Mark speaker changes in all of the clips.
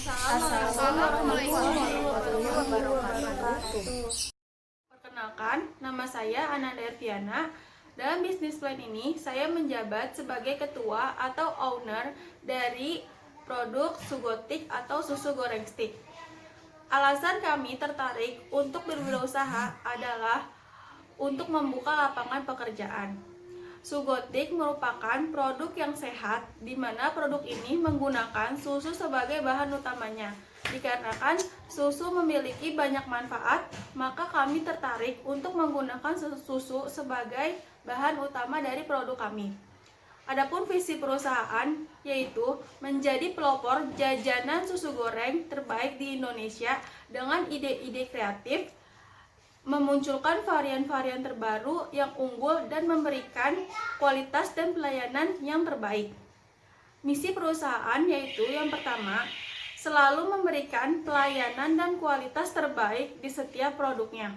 Speaker 1: Assalamualaikum warahmatullahi wabarakatuh. Perkenalkan, nama saya Ananda Erviana. Dalam bisnis plan ini, saya menjabat sebagai ketua atau owner dari produk Sugotik atau susu goreng stick. Alasan kami tertarik untuk berwirausaha adalah untuk membuka lapangan pekerjaan. Sugotik merupakan produk yang sehat, di mana produk ini menggunakan susu sebagai bahan utamanya. Dikarenakan susu memiliki banyak manfaat, maka kami tertarik untuk menggunakan susu sebagai bahan utama dari produk kami. Adapun visi perusahaan yaitu menjadi pelopor jajanan susu goreng terbaik di Indonesia dengan ide-ide kreatif, memunculkan varian-varian terbaru yang unggul dan memberikan kualitas dan pelayanan yang terbaik. Misi perusahaan yaitu yang pertama, selalu memberikan pelayanan dan kualitas terbaik di setiap produknya.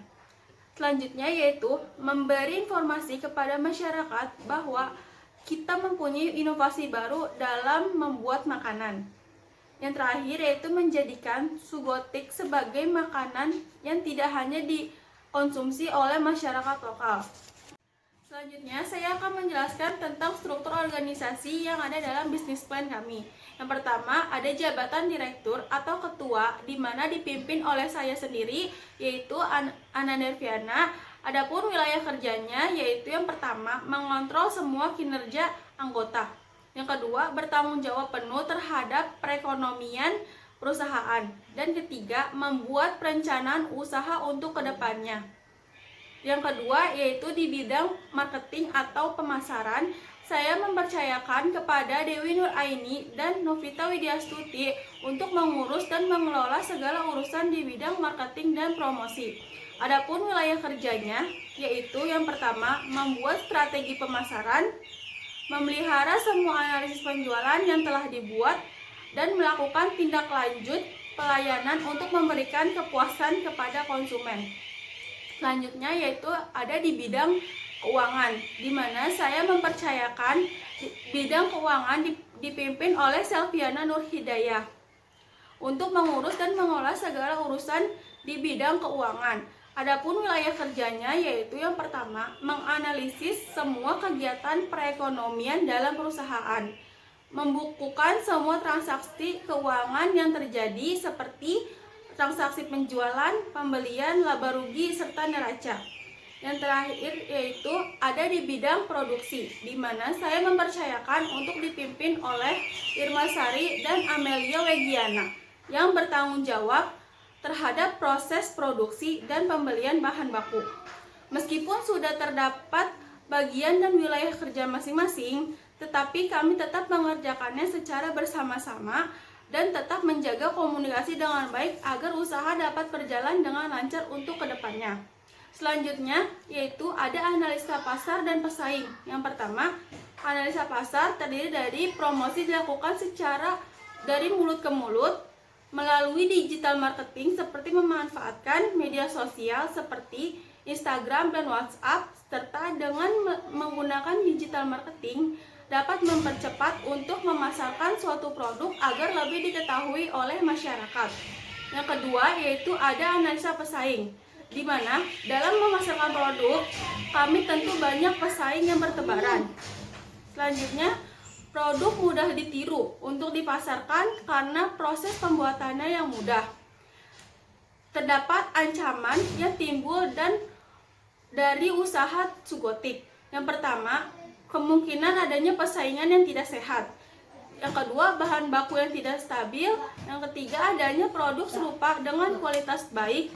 Speaker 1: Selanjutnya yaitu memberi informasi kepada masyarakat bahwa kita mempunyai inovasi baru dalam membuat makanan. Yang terakhir yaitu menjadikan Sugotik sebagai makanan yang tidak hanya dikonsumsi oleh masyarakat lokal. Selanjutnya, saya akan menjelaskan tentang struktur organisasi yang ada dalam bisnis plan kami. Yang pertama, ada jabatan direktur atau ketua, di mana dipimpin oleh saya sendiri, yaitu Ananda Erviana. Adapun wilayah kerjanya, yaitu yang pertama, mengontrol semua kinerja anggota. Yang kedua, bertanggung jawab penuh terhadap perekonomian perusahaan. Dan ketiga, membuat perencanaan usaha untuk kedepannya. Yang kedua yaitu di bidang marketing atau pemasaran, saya mempercayakan kepada Dewi Nuraini dan Novita Widyastuti untuk mengurus dan mengelola segala urusan di bidang marketing dan promosi. Adapun wilayah kerjanya yaitu yang pertama, membuat strategi pemasaran, memelihara semua analisis penjualan yang telah dibuat, dan melakukan tindak lanjut pelayanan untuk memberikan kepuasan kepada konsumen. Selanjutnya yaitu ada di bidang keuangan, di mana saya mempercayakan bidang keuangan dipimpin oleh Selviana Nurhidayah untuk mengurus dan mengolah segala urusan di bidang keuangan. Adapun wilayah kerjanya yaitu yang pertama, menganalisis semua kegiatan perekonomian dalam perusahaan, membukukan semua transaksi keuangan yang terjadi seperti transaksi penjualan, pembelian, laba rugi, serta neraca. Yang terakhir yaitu ada di bidang produksi, di mana saya mempercayakan untuk dipimpin oleh Irma Sari dan Amelia Wegiana yang bertanggung jawab terhadap proses produksi dan pembelian bahan baku. Meskipun sudah terdapat bagian dan wilayah kerja masing-masing, tetapi kami tetap mengerjakannya secara bersama-sama dan tetap menjaga komunikasi dengan baik agar usaha dapat berjalan dengan lancar untuk kedepannya. Selanjutnya yaitu ada analisa pasar dan pesaing. Yang pertama, analisa pasar terdiri dari promosi dilakukan secara dari mulut ke mulut melalui digital marketing seperti memanfaatkan media sosial seperti Instagram dan WhatsApp, serta dengan menggunakan digital marketing dapat mempercepat untuk memasarkan suatu produk agar lebih diketahui oleh masyarakat. Yang kedua yaitu ada analisa pesaing, di mana dalam memasarkan produk kami tentu banyak pesaing yang bertebaran. Selanjutnya, produk mudah ditiru untuk dipasarkan karena proses pembuatannya yang mudah. Terdapat ancaman yang timbul dan dari usaha Sugotik. Yang pertama, kemungkinan adanya persaingan yang tidak sehat. Yang kedua, bahan baku yang tidak stabil. Yang ketiga, adanya produk serupa dengan kualitas baik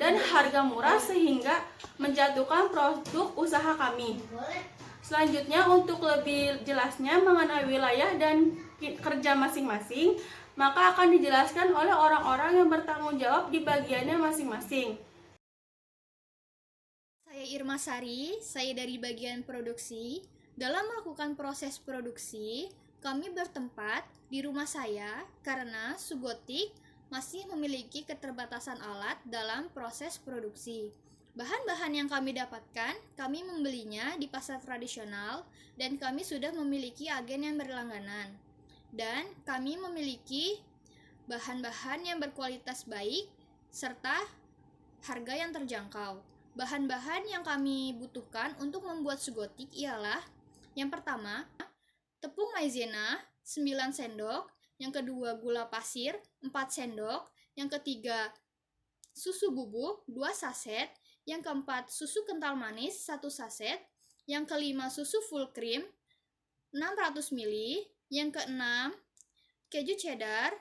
Speaker 1: dan harga murah sehingga menjatuhkan produk usaha kami. Selanjutnya, untuk lebih jelasnya mengenai wilayah dan kerja masing-masing, maka akan dijelaskan oleh orang-orang yang bertanggung jawab di bagiannya masing-masing.
Speaker 2: Saya Irma Sari, saya dari bagian produksi. Dalam melakukan proses produksi, kami bertempat di rumah saya karena Sugotik masih memiliki keterbatasan alat dalam proses produksi. Bahan-bahan yang kami dapatkan, kami membelinya di pasar tradisional dan kami sudah memiliki agen yang berlangganan. Dan kami memiliki bahan-bahan yang berkualitas baik, serta harga yang terjangkau. Bahan-bahan yang kami butuhkan untuk membuat sugotik ialah yang pertama, tepung maizena 9 sendok, yang kedua gula pasir 4 sendok, yang ketiga susu bubuk 2 saset, yang keempat susu kental manis 1 saset, yang kelima susu full cream 600 ml, yang keenam keju cheddar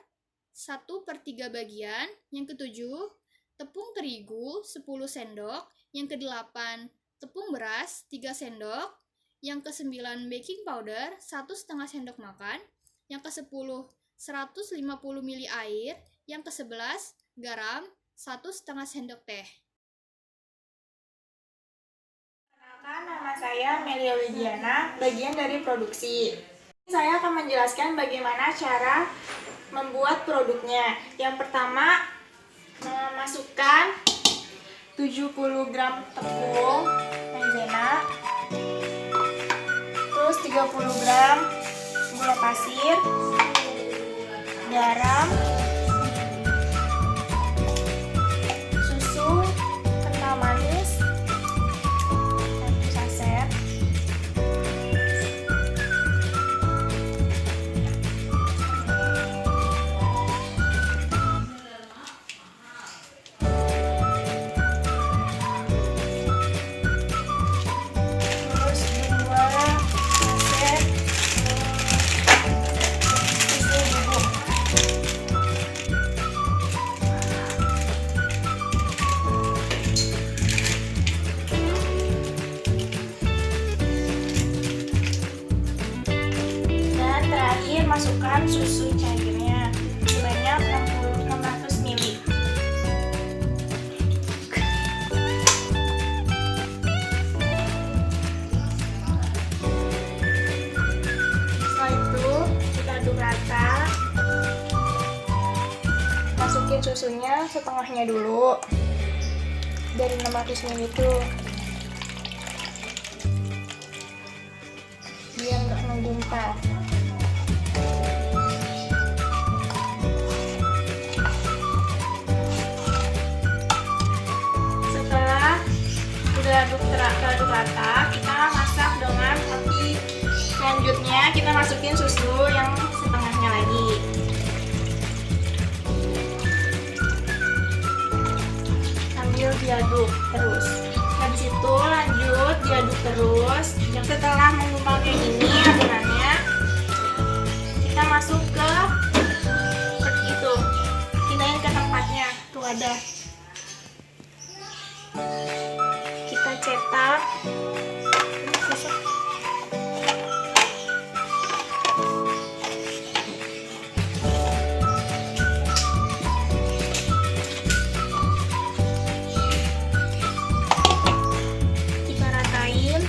Speaker 2: 1/3 bagian, yang ketujuh tepung terigu 10 sendok, yang kedelapan tepung beras 3 sendok, yang ke-9 baking powder 1,5 sendok makan, yang ke-10 150 ml air, yang ke-11 garam 1,5 sendok teh.
Speaker 3: Perkenalkan, nama saya Melia Widiana, bagian dari produksi. Saya akan menjelaskan bagaimana cara membuat produknya. Yang pertama, masukkan 70 gram tepung maizena, terus 30 gram gula pasir, garam, susu kental manis 1 saset, terus 2 saset susu bubuk. Dan terakhir masukkan susu cairnya sebanyak 600 ml. Setelah itu kita aduk rata. Masukin susunya setengahnya dulu dari 600 ml itu, biar nggak menggumpal. Setelah udah aduk rata, kita masak dengan api. Selanjutnya kita masukin susu yang setengahnya lagi. Sambil diaduk terus. Habis itu lanjut diaduk terus. Setelah menggumpal kayak gini adonannya, kita masuk ke seperti itu. Pindahin ke tempatnya. Tuh ada. Kita cetak. Kita ratain.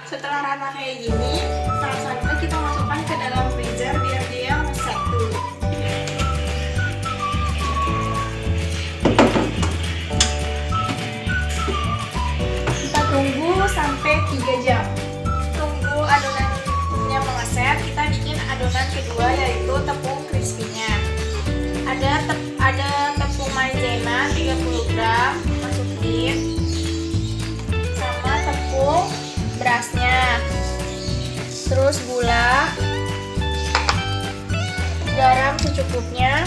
Speaker 3: Setelah rata kayak gini, selanjutnya kita masukkan ke dalam freezer biar dia meset dulu. Kita tunggu sampai 3 jam. Tunggu adonannya meset, kita bikin adonan kedua yaitu tepung crispy-nya. Ada tepung maizena 30 gram, masukin sama tepung berasnya, terus gula, garam secukupnya,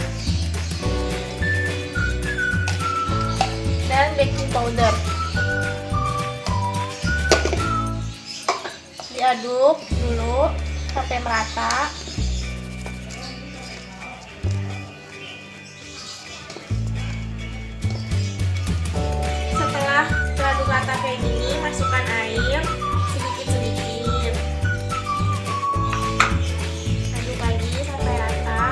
Speaker 3: dan baking powder. Diaduk dulu sampai merata. Setelah teraduk rata kayak gini, masukkan air sedikit-sedikit. Aduk lagi sampai rata.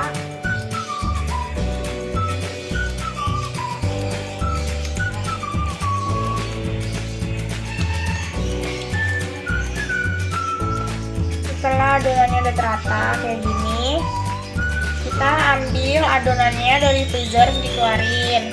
Speaker 3: Setelah adonannya udah terata kayak gini, kita ambil adonannya dari freezer, dikeluarin.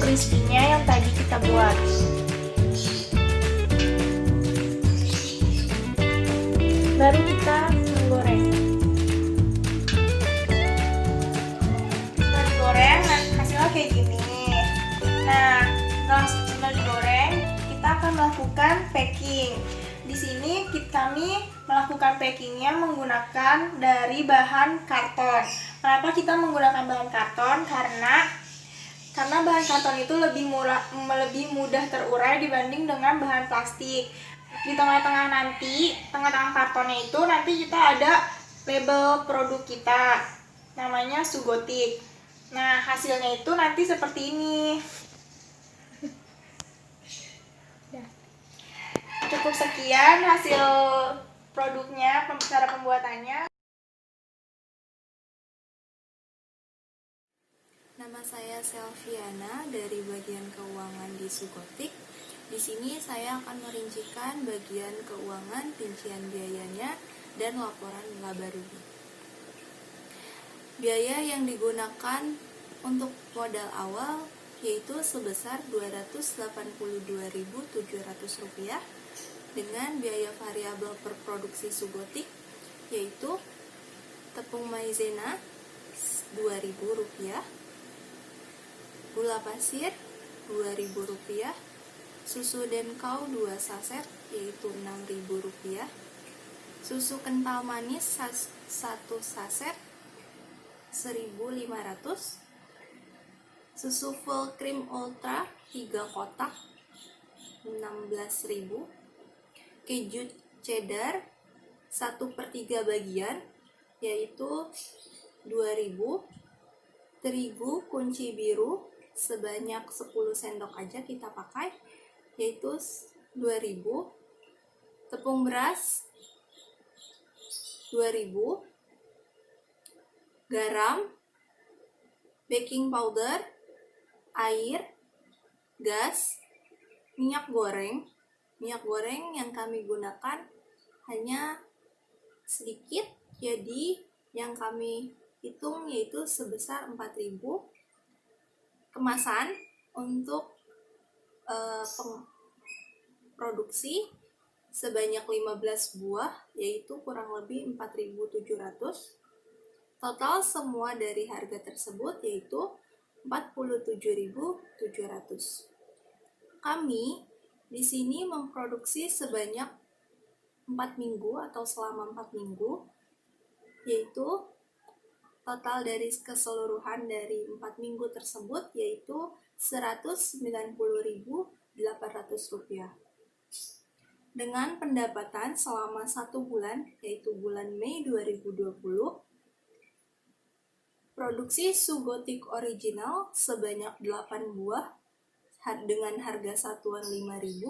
Speaker 3: crispy-nya yang tadi kita buat. Baru kita menggoreng. Setelah digoreng, nah hasilnya kayak gini. Nah, setelah digoreng, kita akan melakukan packing. Di sini kami melakukan packingnya menggunakan dari bahan karton. Kenapa kita menggunakan bahan karton? Karena bahan karton itu lebih mudah terurai dibanding dengan bahan plastik. Di tengah-tengah kartonnya itu nanti kita ada label produk kita, namanya Sugotik. Nah, hasilnya itu nanti seperti ini. Cukup sekian hasil produknya, cara pembuatannya.
Speaker 4: Nama saya Selviana dari bagian keuangan di Sugotik. Di sini saya akan merincikan bagian keuangan, rincian biayanya, dan laporan laba rugi. Biaya yang digunakan untuk modal awal yaitu sebesar Rp282.700 dengan biaya variabel per produksi Sugotik yaitu tepung maizena Rp2.000, gula pasir Rp2.000, susu Denkau 2 saset yaitu Rp6.000, susu kental manis 1 saset Rp1.500, susu full cream ultra 3 kotak Rp16.000, keju cheddar 1/3 bagian yaitu Rp2.000, terigu kunci biru sebanyak 10 sendok aja kita pakai yaitu Rp2.000, tepung beras Rp2.000, garam, baking powder, air, gas, minyak goreng yang kami gunakan hanya sedikit, jadi yang kami hitung yaitu sebesar 4.000. Kemasan untuk produksi sebanyak 15 buah yaitu kurang lebih 4.700. Total semua dari harga tersebut yaitu 47.700. Kami di sini memproduksi sebanyak 4 minggu atau selama 4 minggu, yaitu total dari keseluruhan dari 4 minggu tersebut yaitu Rp190.800. Dengan pendapatan selama 1 bulan yaitu bulan Mei 2020, produksi Sugotik original sebanyak 8 buah dengan harga satuan Rp5.000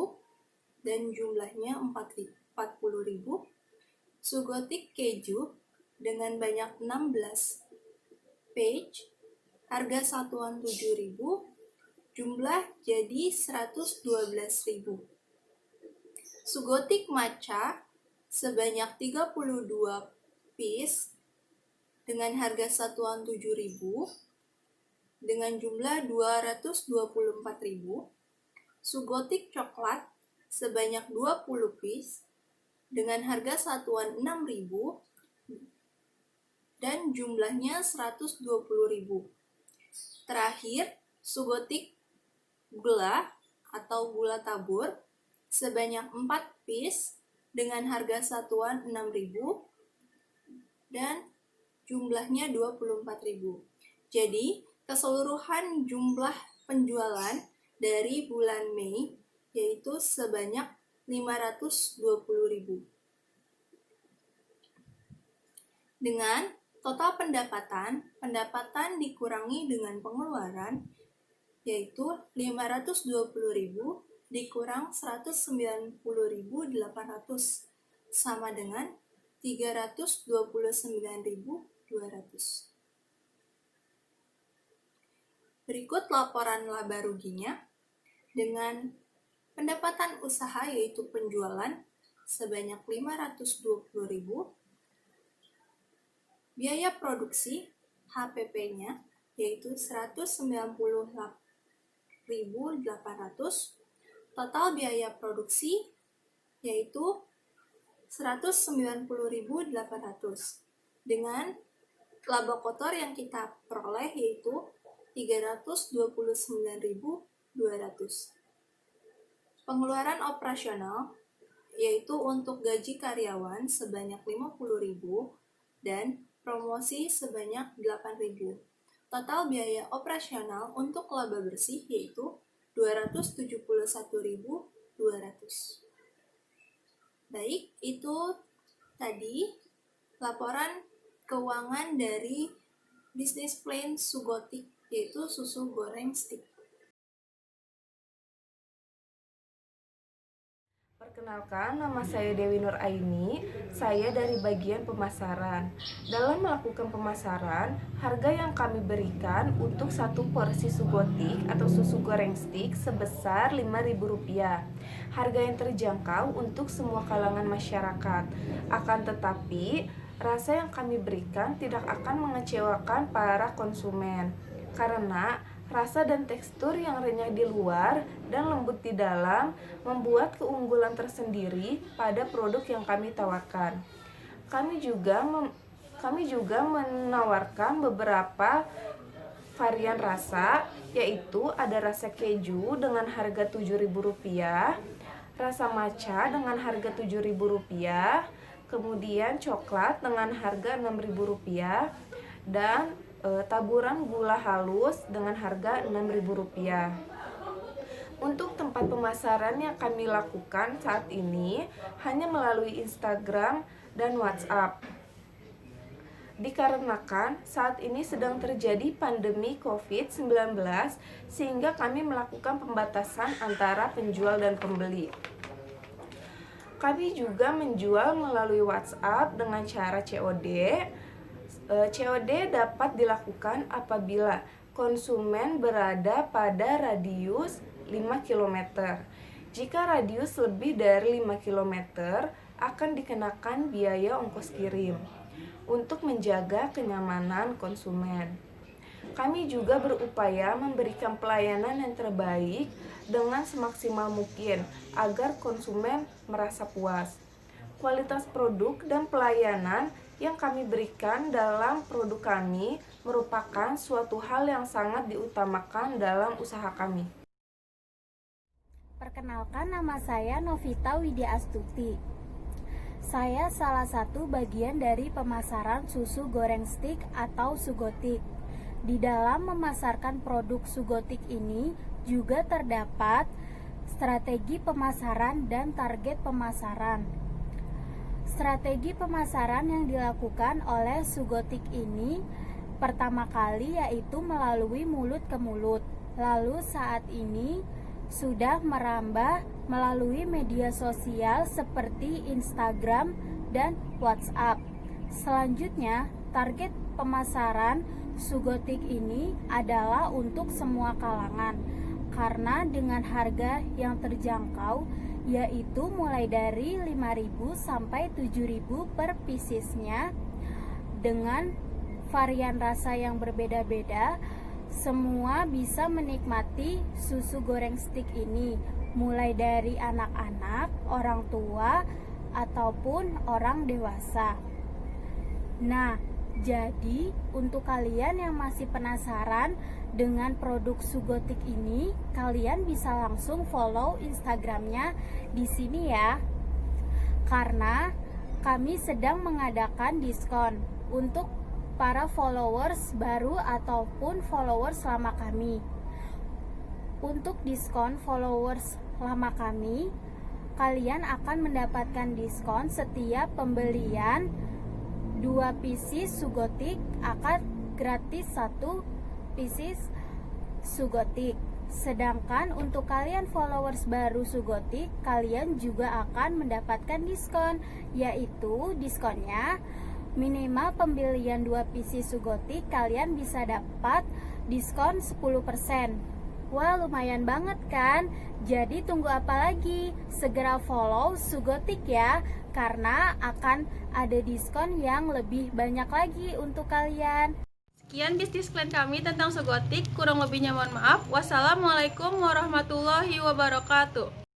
Speaker 4: dan jumlahnya 40.000. Sugotik keju dengan banyak 16 page, harga satuan Rp7.000, jumlah jadi Rp112.000. Sugotik matcha sebanyak 32 piece dengan harga satuan Rp7.000 dengan jumlah Rp224.000. Sugotik coklat sebanyak 20 piece dengan harga satuan Rp6.000 dan jumlahnya Rp120.000. Terakhir, Sugotik gula atau gula tabur sebanyak 4 piece dengan harga satuan Rp6.000 dan jumlahnya Rp24.000. Jadi, keseluruhan jumlah penjualan dari bulan Mei yaitu sebanyak Rp520.000. Dengan total pendapatan dikurangi dengan pengeluaran yaitu Rp520.000 dikurang Rp190.800 sama dengan Rp329.200. Berikut laporan laba ruginya. Dengan pendapatan usaha yaitu penjualan sebanyak Rp520.000, biaya produksi HPP-nya yaitu Total biaya produksi yaitu 190.800. Dengan laba kotor yang kita peroleh yaitu 329.200. Pengeluaran operasional yaitu untuk gaji karyawan sebanyak 50.000 dan promosi sebanyak 8.000. Total biaya operasional untuk laba bersih yaitu 271.200. Baik, itu tadi laporan keuangan dari bisnis plan Sugotik, yaitu susu goreng stick.
Speaker 5: Perkenalkan, nama saya Dewi Nur Aini, saya dari bagian pemasaran. Dalam melakukan pemasaran, harga yang kami berikan untuk satu porsi sugotik atau susu goreng stick sebesar Rp5.000. Harga yang terjangkau untuk semua kalangan masyarakat. Akan tetapi, rasa yang kami berikan tidak akan mengecewakan para konsumen, karena rasa dan tekstur yang renyah di luar dan lembut di dalam membuat keunggulan tersendiri pada produk yang kami tawarkan. Kami juga menawarkan beberapa varian rasa, yaitu ada rasa keju dengan harga Rp7.000, rasa matcha dengan harga Rp7.000, kemudian coklat dengan harga Rp6.000, dan taburan gula halus dengan harga Rp6.000. Untuk tempat pemasaran yang kami lakukan saat ini hanya melalui Instagram dan WhatsApp. Dikarenakan saat ini sedang terjadi pandemi COVID-19 sehingga kami melakukan pembatasan antara penjual dan pembeli. Kami juga menjual melalui WhatsApp dengan cara COD. COD dapat dilakukan apabila konsumen berada pada radius 5 km. Jika radius lebih dari 5 km, akan dikenakan biaya ongkos kirim untuk menjaga kenyamanan konsumen. Kami juga berupaya memberikan pelayanan yang terbaik dengan semaksimal mungkin agar konsumen merasa puas. Kualitas produk dan pelayanan yang kami berikan dalam produk kami merupakan suatu hal yang sangat diutamakan dalam usaha kami.
Speaker 6: Perkenalkan, nama saya Novita Widya Astuti. Saya salah satu bagian dari pemasaran susu goreng stick atau sugotik. Di dalam memasarkan produk sugotik ini juga terdapat strategi pemasaran dan target pemasaran. Strategi pemasaran yang dilakukan oleh sugotik ini pertama kali yaitu melalui mulut ke mulut. Lalu saat ini sudah merambah melalui media sosial seperti Instagram dan WhatsApp. Selanjutnya, target pemasaran sugotik ini adalah untuk semua kalangan karena dengan harga yang terjangkau yaitu mulai dari 5.000 sampai 7.000 per piecesnya dengan varian rasa yang berbeda-beda. Semua bisa menikmati susu goreng stick ini mulai dari anak-anak, orang tua, ataupun orang dewasa. Nah, jadi untuk kalian yang masih penasaran dengan produk sugotik ini, kalian bisa langsung follow Instagramnya di sini ya. Karena kami sedang mengadakan diskon untuk para followers baru ataupun followers lama kami. Untuk diskon followers lama kami, kalian akan mendapatkan diskon setiap pembelian 2 pieces sugotik akan gratis 1 pieces sugotik. Sedangkan untuk kalian followers baru sugotik, kalian juga akan mendapatkan diskon, yaitu diskonnya minimal pembelian 2 pieces sugotik kalian bisa dapat diskon 10%. Wah, lumayan banget kan? Jadi tunggu apa lagi? Segera follow Sugotik ya, karena akan ada diskon yang lebih banyak lagi untuk kalian.
Speaker 1: Sekian bisnis plan kami tentang Sugotik, kurang lebihnya mohon maaf. Wassalamualaikum warahmatullahi wabarakatuh.